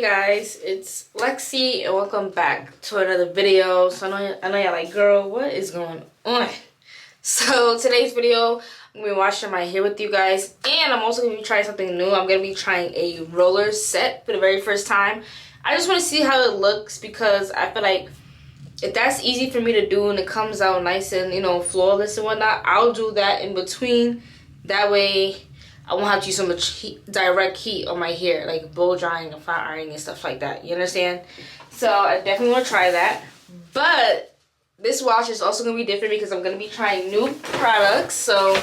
guys, it's Lexi and welcome back to another video. So I know y'all like, girl, what is going on? So today's video, I'm gonna be washing my hair with you guys, and I'm also gonna be trying something new. I'm gonna be trying a roller set for the very first time. I just want to see how it looks because I feel like if that's easy for me to do and it comes out nice and, you know, flawless and whatnot, I'll do that in between. That way I won't have to use so much direct heat on my hair, like blow drying and flat ironing and stuff like that. You understand? So I definitely want to try that. But this wash is also going to be different because I'm going to be trying new products. So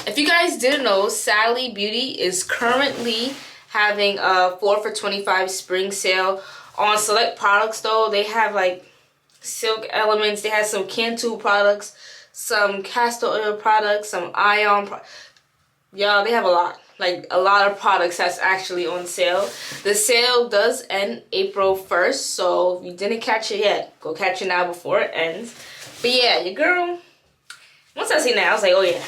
if you guys didn't know, Sally Beauty is currently having a 4 for $25 spring sale on select products though. They have like Silk Elements, they have some Cantu products, some castor oil products, some ion products. Y'all, they have a lot of products that's actually on sale. The sale does end April 1st, so if you didn't catch it yet, go catch it now before it ends. But yeah, your girl, once I seen that, I was like, oh yeah,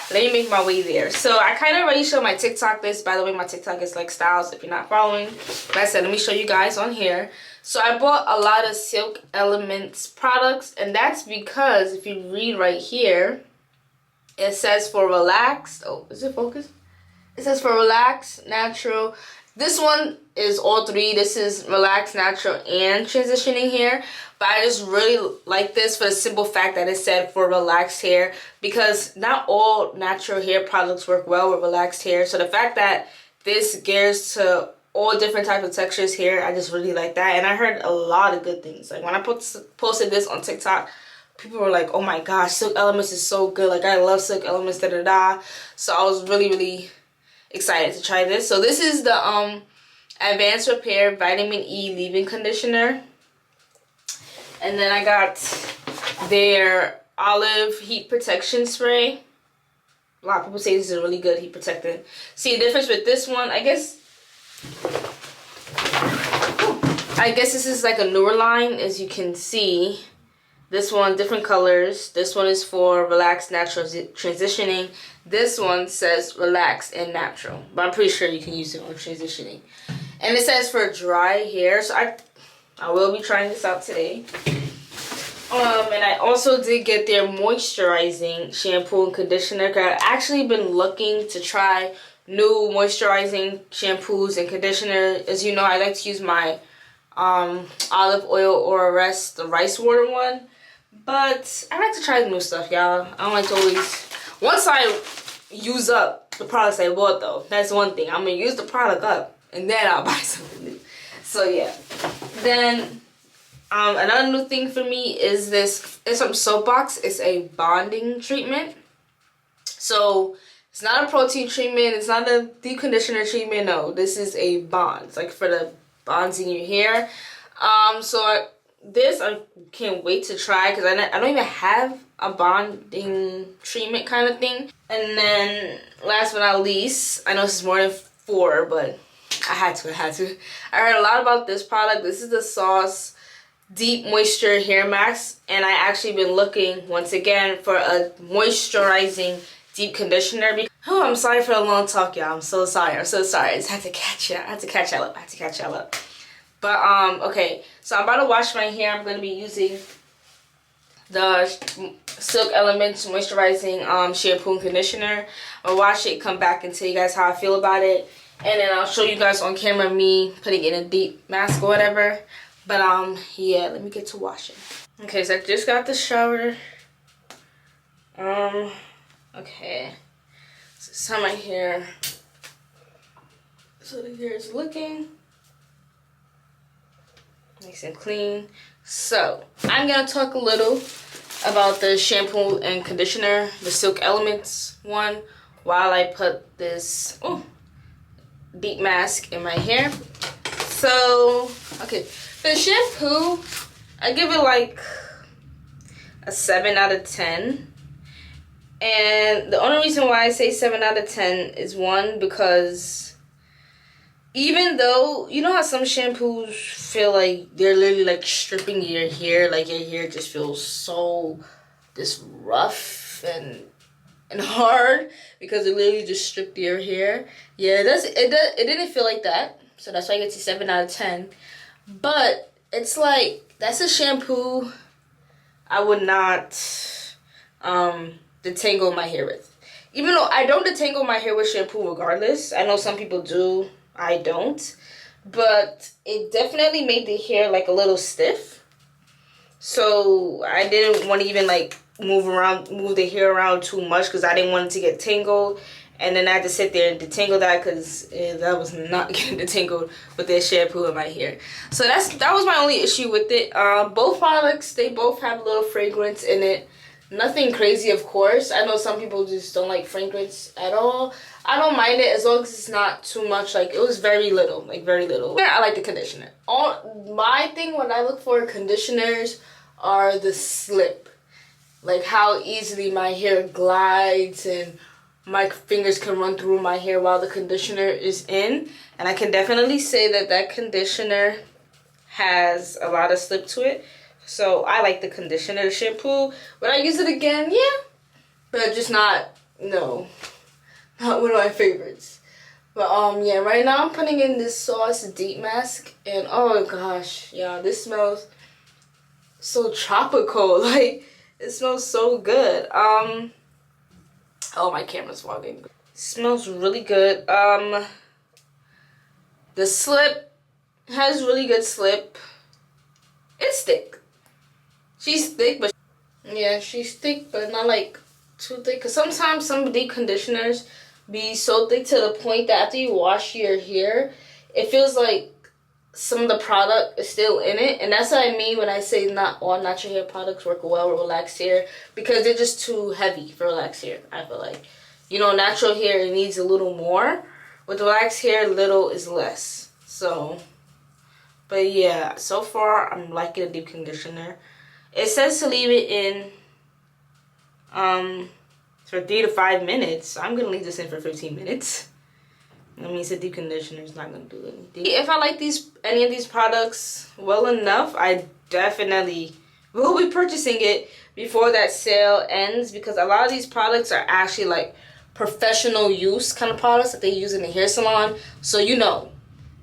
let me make my way there. So I kind of already showed my TikTok this. By the way, my TikTok is like Styles if you're not following. Like I said, let me show you guys on here. So I bought a lot of Silk Elements products, and that's because if you read right here, it says for relaxed. Oh, is it focused? It says for relaxed, natural. This one is all three. This is relaxed, natural, and transitioning hair. But I just really like this for the simple fact that it said for relaxed hair, because not all natural hair products work well with relaxed hair. So the fact that this gears to all different types of textures here, I just really like that. And I heard a lot of good things. Like when I posted this on TikTok, people were like, oh my gosh, Silk Elements is so good. Like, I love Silk Elements, da da da. So I was really excited to try this. So this is the Advanced Repair Vitamin E Leave-In Conditioner. And then I got their Olive Heat Protection Spray. A lot of people say this is really good heat protectant. See the difference with this one? I guess this is like a newer line, as you can see. This one, different colors. This one is for relaxed, natural, transitioning. This one says relaxed and natural, but I'm pretty sure you can use it on transitioning. And it says for dry hair, so I will be trying this out today. And I also did get their moisturizing shampoo and conditioner. I've actually been looking to try new moisturizing shampoos and conditioner. As you know, I like to use my olive oil or rest, the rice water one. But I like to try the new stuff, y'all. I don't like to always... Once I use up the products I bought, though, that's one thing. I'm going to use the product up, and then I'll buy something new. So, yeah. Then, another new thing for me is this. It's from Soapbox. It's a bonding treatment. So, it's not a protein treatment. It's not a deep conditioner treatment. No, this is a bond. It's like for the bonds in your hair. This I can't wait to try because I don't even have a bonding treatment kind of thing. And then last but not least, I know this is more than 4, but I had to. I heard a lot about this product. This is the Sauce Deep Moisture Hair Mask, and I actually been looking once again for a moisturizing deep conditioner. Oh, I'm sorry for the long talk, y'all. I'm so sorry. I just had to catch y'all up. But okay, so I'm about to wash my hair. I'm going to be using the Silk Elements moisturizing shampoo and conditioner. I'll wash it, come back and tell you guys how I feel about it, and then I'll show you guys on camera me putting in a deep mask or whatever. But yeah, let me get to washing. Okay, so I just got the shower. Okay, so this is how my hair. So the hair is looking nice and clean. So I'm gonna talk a little about the shampoo and conditioner, the Silk Elements one, while I put this deep mask in my hair. So okay, for the shampoo, I give it like a 7 out of 10. And the only reason why I say 7 out of 10 is one, because even though, you know how some shampoos feel like they're literally like stripping your hair, like your hair just feels so just rough and hard because it literally just stripped your hair. Yeah, it didn't feel like that. So that's why I get to 7 out of 10. But it's like, that's a shampoo I would not detangle my hair with. Even though I don't detangle my hair with shampoo regardless. I know some people do. I don't. But it definitely made the hair like a little stiff. So I didn't want to even like move the hair around too much because I didn't want it to get tangled. And then I had to sit there and detangle that because that was not getting detangled with that shampoo in my hair. So that was my only issue with it. Both products, they both have a little fragrance in it. Nothing crazy, of course. I know some people just don't like fragrance at all. I don't mind it as long as it's not too much. Like, it was very little, like very little. I like the conditioner. My thing when I look for conditioners are the slip. Like how easily my hair glides and my fingers can run through my hair while the conditioner is in. And I can definitely say that that conditioner has a lot of slip to it. So I like the conditioner shampoo. Would I use it again? Yeah. But just not one of my favorites. But yeah, right now I'm putting in this Sauce Deep Mask. And oh gosh, yeah, this smells so tropical. Like, it smells so good. Oh, my camera's fogging. It smells really good. The slip has really good slip. It's thick. She's thick, but yeah, she's thick, but not like too thick. Cause sometimes some deep conditioners be so thick to the point that after you wash your hair, it feels like some of the product is still in it. And that's what I mean when I say not all natural hair products work well with relaxed hair, because they're just too heavy for relaxed hair. I feel like, you know, natural hair, it needs a little more. With relaxed hair, little is less. So, but yeah, so far I'm liking the deep conditioner. It says to leave it in for 3 to 5 minutes. I'm gonna leave this in for 15 minutes. That means the deep conditioner is not gonna do anything. If I like any of these products well enough, I definitely will be purchasing it before that sale ends, because a lot of these products are actually like professional use kind of products that they use in the hair salon. So you know,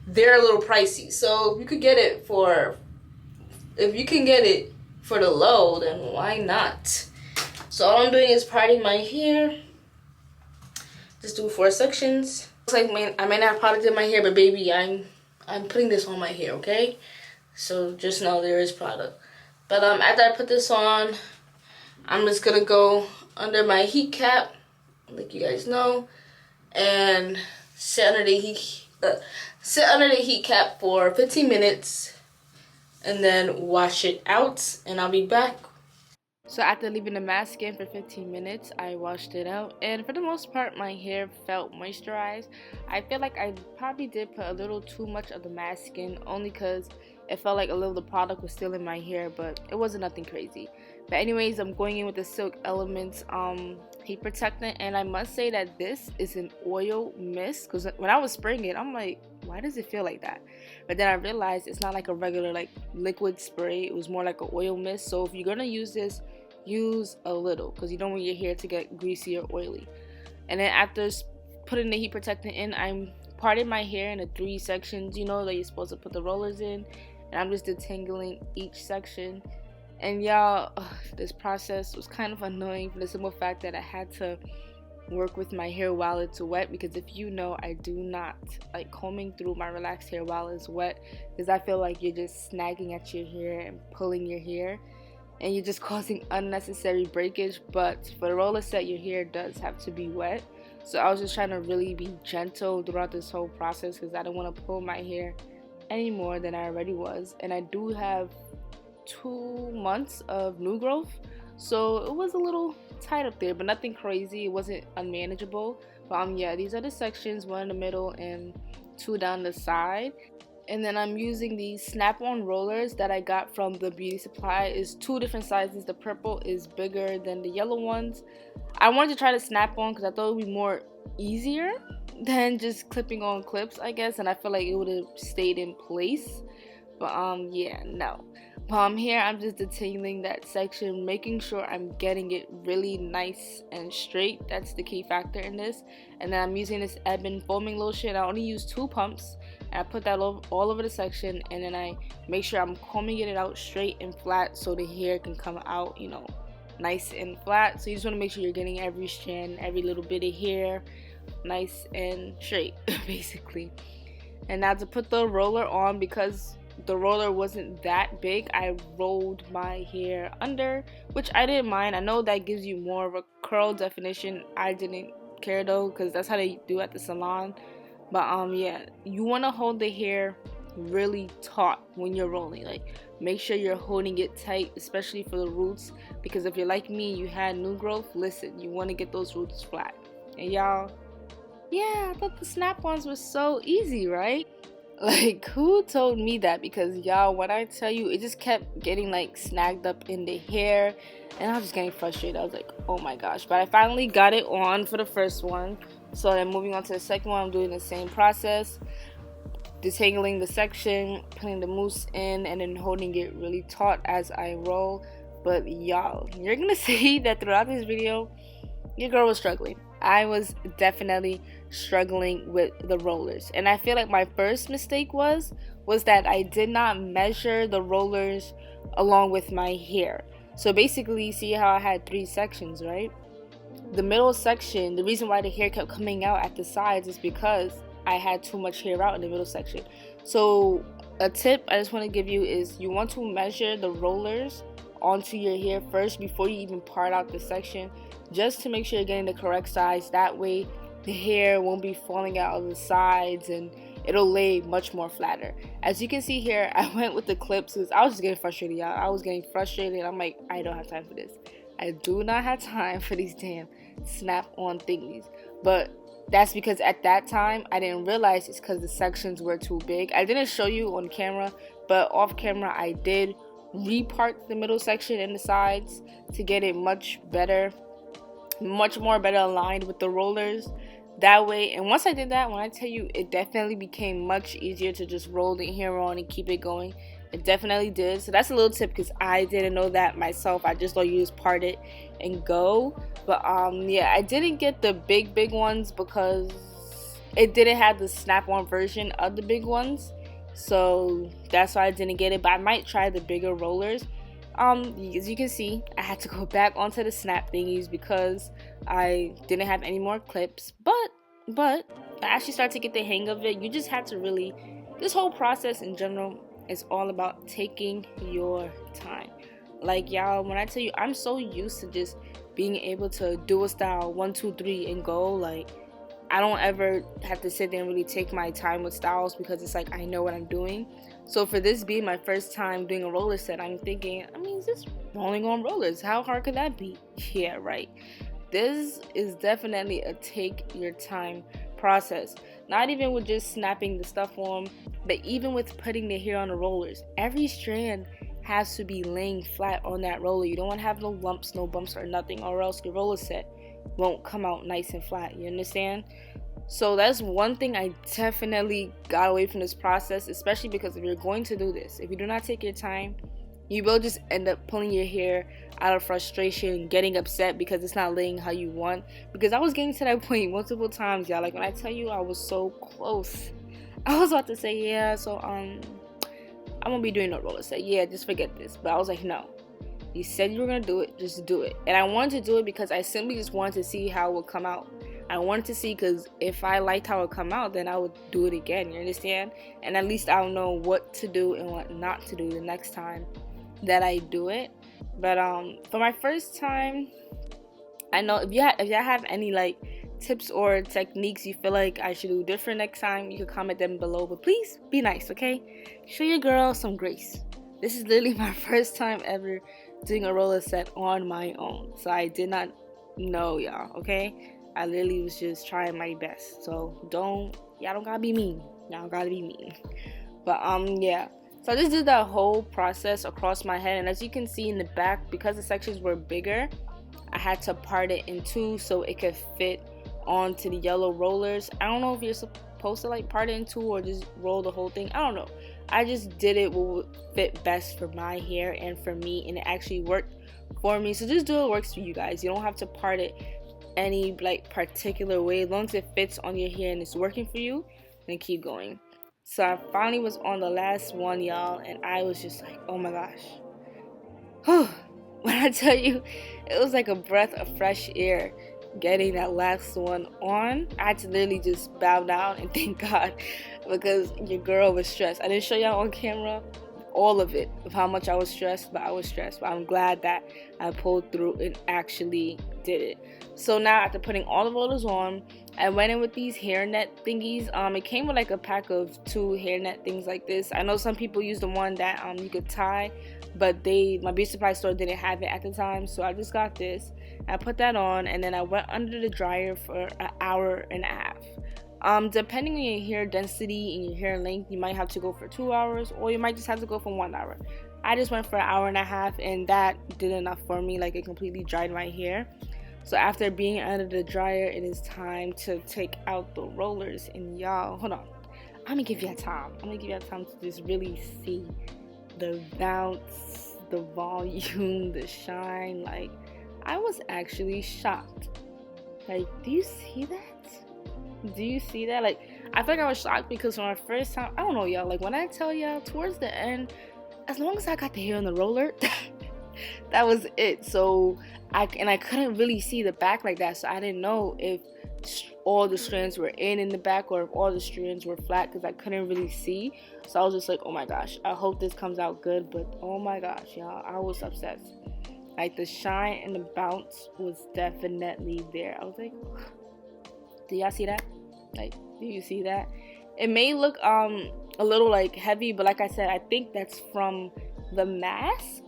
they're a little pricey. So if you can get it for the low, then why not? So all I'm doing is parting my hair. Just do 4 sections. Looks like I may not have product in my hair, but baby, I'm putting this on my hair, okay? So just know there is product. But after I put this on, I'm just gonna go under my heat cap, like you guys know, and sit under the heat cap for 15 minutes. And then wash it out, and I'll be back. So after leaving the mask in for 15 minutes, I washed it out, and for the most part my hair felt moisturized. I feel like I probably did put a little too much of the mask in, only because it felt like a little of the product was still in my hair, but it wasn't nothing crazy. But anyways, I'm going in with the Silk Elements heat protectant, and I must say that this is an oil mist, because when I was spraying it, I'm like, why does it feel like that? But then I realized it's not like a regular like liquid spray. It was more like an oil mist. So if you're gonna use this, use a little, because you don't want your hair to get greasy or oily. And then after putting the heat protectant in, I'm parting my hair into 3 sections, you know, that you're supposed to put the rollers in, and I'm just detangling each section. And y'all, this process was kind of annoying for the simple fact that I had to work with my hair while it's wet, because if you know, I do not like combing through my relaxed hair while it's wet, because I feel like you're just snagging at your hair and pulling your hair, and you're just causing unnecessary breakage. But for the roller set, your hair does have to be wet. So I was just trying to really be gentle throughout this whole process, because I don't want to pull my hair any more than I already was. And I do have 2 months of new growth, so it was a little tight up there, but nothing crazy. It wasn't unmanageable. But yeah, these are the sections, 1 in the middle and 2 down the side. And then I'm using these snap-on rollers that I got from the beauty supply. It's 2 different sizes. The purple is bigger than the yellow ones. I wanted to try to snap on because I thought it would be more easier than just clipping on clips, I guess, and I feel like it would have stayed in place. But yeah, no. Here I'm just detailing that section, making sure I'm getting it really nice and straight. That's the key factor in this. And then I'm using this Ebin foaming lotion. I only use 2 pumps. and I put that all over the section, and then I make sure I'm combing it out straight and flat so the hair can come out, you know, nice and flat. So you just want to make sure you're getting every strand, every little bit of hair nice and straight basically. And now to put the roller on, because the roller wasn't that big, I rolled my hair under, which I didn't mind. I know that gives you more of a curl definition. I didn't care though, because that's how they do at the salon. But yeah, you want to hold the hair really taut when you're rolling. Like, make sure you're holding it tight, especially for the roots, because if you're like me, you had new growth, listen, you want to get those roots flat. And y'all, yeah, I thought the snap-ons were so easy, right? Like, who told me that? Because y'all, when I tell you, it just kept getting like snagged up in the hair, and I was just getting frustrated. I was like, oh my gosh. But I finally got it on for the first one. So then moving on to the second one, I'm doing the same process, detangling the section, putting the mousse in, and then holding it really taut as I roll. But y'all, you're gonna see that throughout this video, your girl was struggling. I was definitely struggling with the rollers, and I feel like my first mistake was that I did not measure the rollers along with my hair. So basically, see how I had 3 sections, right? The middle section, the reason why the hair kept coming out at the sides is because I had too much hair out in the middle section. So a tip I just want to give you is you want to measure the rollers onto your hair first before you even part out the section, just to make sure you're getting the correct size. That way the hair won't be falling out of the sides and it'll lay much more flatter. As you can see here, I went with the clips because I was just getting frustrated, y'all. I was getting frustrated. I'm like, I don't have time for this. I do not have time for these damn snap-on thingies. But that's because at that time I didn't realize it's because the sections were too big. I didn't show you on camera, but off camera I did repart the middle section and the sides to get it much more better aligned with the rollers. That way, and once I did that, when I tell you, it definitely became much easier to just roll the hair on and keep it going. It definitely did. So that's a little tip, because I didn't know that myself. I just thought you just part it and go. But yeah, I didn't get the big ones because it didn't have the snap-on version of the big ones. So that's why I didn't get it. But I might try the bigger rollers. As you can see, I had to go back onto the snap thingies because I didn't have any more clips. But I actually started to get the hang of it. You just had to really, this whole process in general is all about taking your time. Like, y'all, when I tell you, I'm so used to just being able to do a style 1, 2, 3 and go. Like, I don't ever have to sit there and really take my time with styles because it's like I know what I'm doing. So for this being my first time doing a roller set, I'm thinking, I mean, is this rolling on rollers? How hard could that be? Yeah, right. This is definitely a take your time process. Not even with just snapping the stuff on, but even with putting the hair on the rollers. Every strand has to be laying flat on that roller. You don't want to have no lumps, no bumps or nothing, or else your roller set won't come out nice and flat. You understand? So that's one thing I definitely got away from this process, especially because if you're going to do this, if you do not take your time, you will just end up pulling your hair out of frustration, getting upset because it's not laying how you want. Because I was getting to that point multiple times, y'all. Like, when I tell you, I was so close. I was about to say, yeah, so I won't be doing no roller set. Yeah, just forget this. But I was like, no. You said you were gonna do it, just do it. And I wanted to do it because I simply just wanted to see how it would come out. I wanted to see, because if I liked how it come out, then I would do it again. You understand? And at least I'll know what to do and what not to do the next time that I do it. But for my first time, I know if y'all have any like tips or techniques you feel like I should do different next time, you can comment them below. But please be nice, okay? Show your girl some grace. This is literally my first time ever doing a roller set on my own, so I did not know, y'all. Okay, I literally was just trying my best. So y'all don't gotta be mean. Y'all gotta be mean. But yeah. So I just did that whole process across my head, and as you can see in the back, because the sections were bigger, I had to part it in 2 so it could fit onto the yellow rollers. I don't know if you're supposed to like part it in 2 or just roll the whole thing. I don't know. I just did it what would fit best for my hair and for me, and it actually worked for me. So just do what works for you guys. You don't have to part it any like particular way. As long as it fits on your hair and it's working for you, then keep going. So I finally was on the last one, y'all, and I was just like, oh my gosh. Whew. When I tell you, it was like a breath of fresh air getting that last one on. I had to literally just bow down and thank God, because your girl was stressed. I didn't show y'all on camera all of it, of how much I was stressed, but I was stressed. But I'm glad that I pulled through and actually did it. So now, after putting all the rollers on, I went in with these hairnet thingies. It came with like a pack of 2 hairnet things like this. I know some people use the one that you could tie, but my beauty supply store didn't have it at the time, so I just got this. I put that on, and then I went under the dryer for an hour and a half. Depending on your hair density and your hair length, you might have to go for 2 hours, or you might just have to go for 1 hour. I just went for an hour and a half, and that did enough for me. Like, it completely dried my hair. So after being under the dryer, it is time to take out the rollers. And y'all, hold on, I'm gonna give you time. I'm gonna give you time to just really see the bounce, the volume, the shine. Like, I was actually shocked. Like, do you see that? Do you see that? Like, I feel like I was shocked because for my first time, I don't know, y'all, like, when I tell y'all towards the end, as long as I got the hair on the roller, that was it. So I couldn't really see the back like that, so I didn't know if all the strands were in the back or if all the strands were flat, because I couldn't really see. So I was just like, oh my gosh, I hope this comes out good. But oh my gosh, y'all, I was obsessed. Like, the shine and the bounce was definitely there. I was like, do y'all see that? Like, do you see that? It may look a little like heavy, but like I said, I think that's from the mask,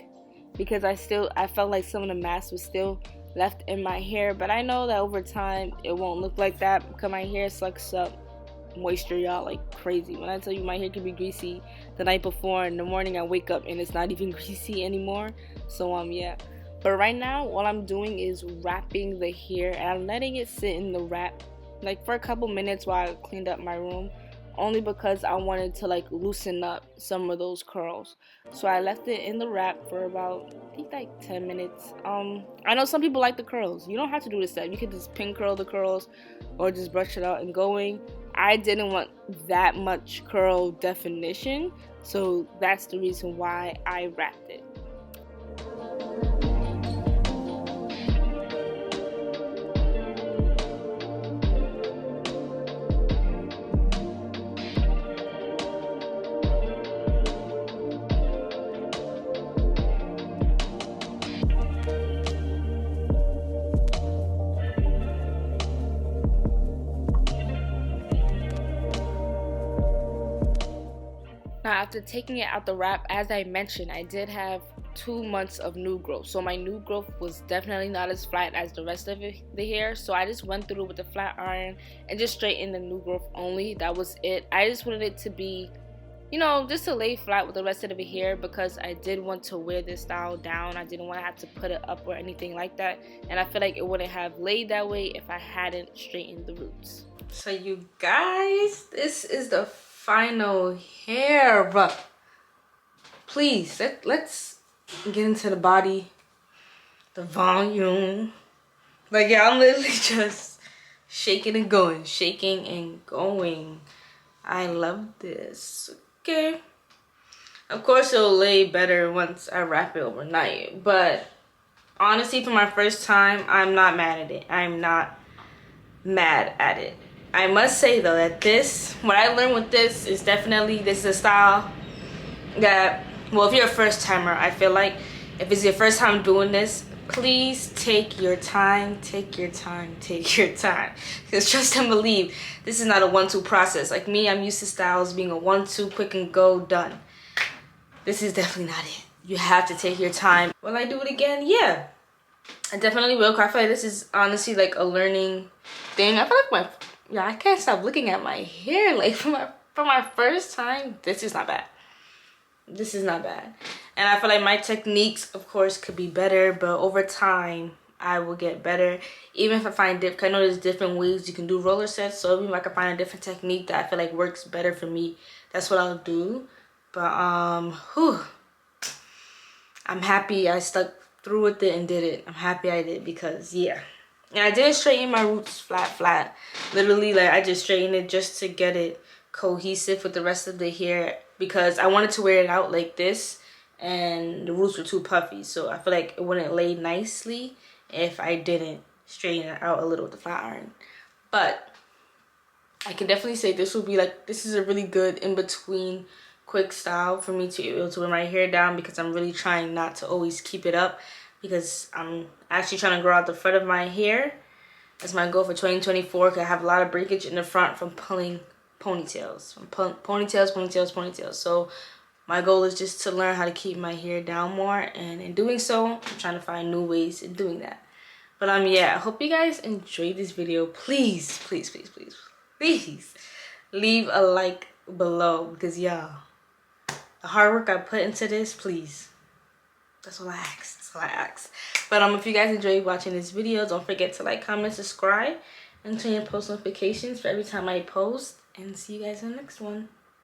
because I felt like some of the mask was still left in my hair. But I know that over time it won't look like that, because my hair sucks up moisture, y'all, like crazy. When I tell you my hair can be greasy the night before, in the morning I wake up and it's not even greasy anymore. So yeah. But right now, all I'm doing is wrapping the hair, and I'm letting it sit in the wrap like for a couple minutes while I cleaned up my room, only because I wanted to like loosen up some of those curls. So I left it in the wrap for about, I think, like 10 minutes. I know some people like the curls. You don't have to do this step. You can just pin curl the curls or just brush it out and going. I didn't want that much curl definition, so that's the reason why I wrapped it. Now, after taking it out the wrap, as I mentioned, I did have 2 months of new growth. So my new growth was definitely not as flat as the rest of the hair. So I just went through with the flat iron and just straightened the new growth only. That was it. I just wanted it to be, you know, just to lay flat with the rest of the hair, because I did want to wear this style down. I didn't want to have to put it up or anything like that. And I feel like it wouldn't have laid that way if I hadn't straightened the roots. So you guys, this is the final hair, but please let's get into the body, the volume. Like, yeah, I'm literally just shaking and going, shaking and going. I love this. Okay, of course it'll lay better once I wrap it overnight, but honestly, for my first time, I'm not mad at it. I'm not mad at it. I must say though that what I learned with this is definitely, this is a style that, well, if you're a first timer, I feel like if it's your first time doing this, please take your time, take your time, take your time. Because trust and believe, this is not a 1-2 process. Like me, I'm used to styles being a 1-2, quick and go, done. This is definitely not it. You have to take your time. Will I do it again? Yeah, I definitely will. I feel like this is honestly like a learning thing. I feel like I can't stop looking at my hair. Like, for my first time, this is not bad. This is not bad. And I feel like my techniques, of course, could be better, but over time I will get better. Even if I find I know there's different ways you can do roller sets, so even if I can find a different technique that I feel like works better for me, that's what I'll do. But I'm happy I stuck through with it and did it. I'm happy I did, because yeah. And I didn't straighten my roots flat. Literally, like, I just straightened it just to get it cohesive with the rest of the hair because I wanted to wear it out like this and the roots were too puffy, so I feel like it wouldn't lay nicely if I didn't straighten it out a little with the flat iron. But I can definitely say this will be like, this is a really good in-between quick style for me to be able to wear my hair down, because I'm really trying not to always keep it up, because I'm actually trying to grow out the front of my hair. That's my goal for 2024, because I have a lot of breakage in the front from pulling ponytails, ponytails. So my goal is just to learn how to keep my hair down more, and in doing so, I'm trying to find new ways in doing that. But yeah, I hope you guys enjoyed this video. Please leave a like below, because y'all, the hard work I put into this, please. That's all I ask. But if you guys enjoyed watching this video, don't forget to like, comment, subscribe, and turn your post notifications for every time I post. And see you guys in the next one.